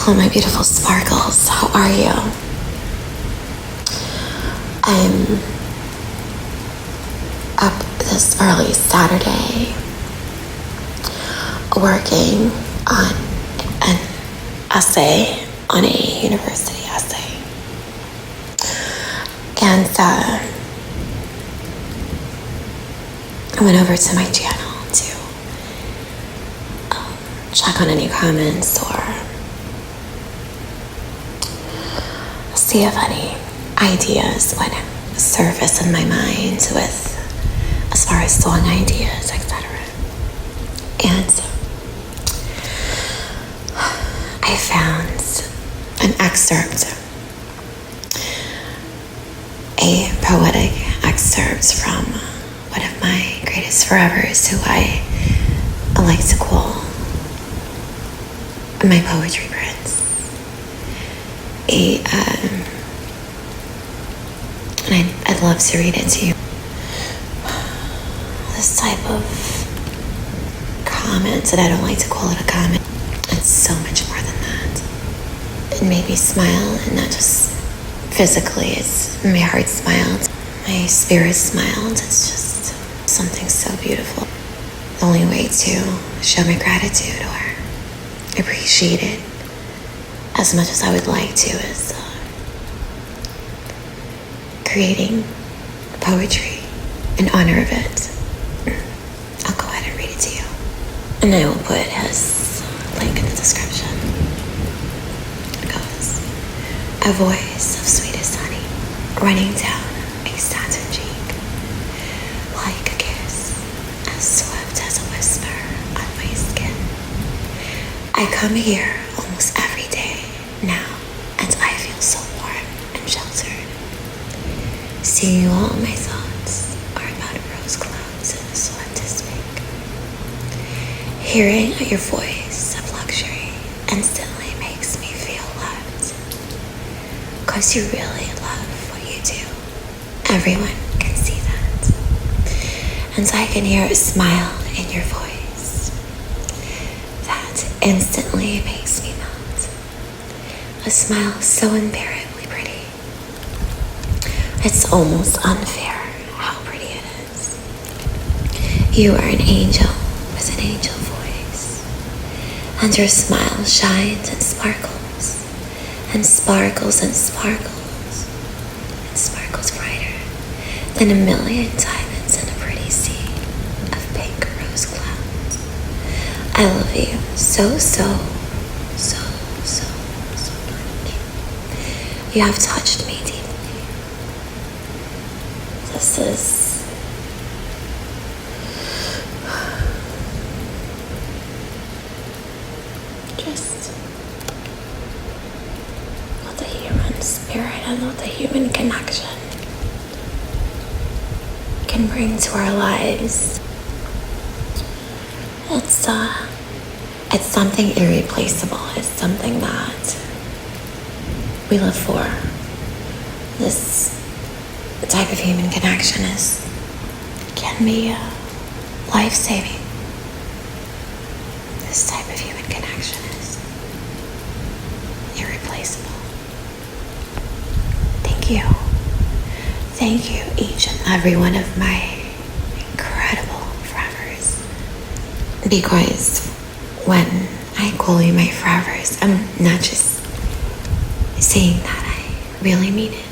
Hello, my beautiful sparkles. How are you? I'm up this early Saturday working on an essay, on a university essay. And I went over to my channel to check on any comments or see if any ideas would surface in my mind with as far as song ideas, etc. And I found an excerpt, a poetic excerpt from one of my greatest forevers, who I like to call my poetry prince. And I'd love to read it to you. This type of comment, and I don't like to call it a comment, it's so much more than that. It made me smile, and not just physically, it's my heart smiled, my spirit smiled. It's just something so beautiful. The only way to show my gratitude or appreciate it as much as I would like to is creating poetry in honor of it. I'll go ahead and read it to you. And I will put his link in the description. It goes, a voice of sweetest honey running down a satin cheek, like a kiss, as swift as a whisper on my skin. I come here almost every day now, and I feel so warm and sheltered. Seeing all my thoughts are about rose clouds in the swiftest wake. Hearing your voice of luxury instantly makes me feel loved, 'cause you really love what you do. Everyone can see that, and I can hear a smile in your voice that instantly makes me melt. A smile so unbearably pretty. It's almost unfair how pretty it is. You are an angel with an angel voice, and your smile shines and sparkles, and sparkles and sparkles, and sparkles brighter than a million diamonds in a pretty sea of pink rose clouds. I love you so, so, so, so, so much. You have touched me deeply. This is just what the human spirit and what the human connection can bring to our lives. It's something irreplaceable. It's something that we live for. This type of human connection can be life-saving. This type of human connection is irreplaceable. Thank you. Thank you, each and every one of my incredible forevers. Because when I call you my forevers, I'm not just saying that, I really mean it.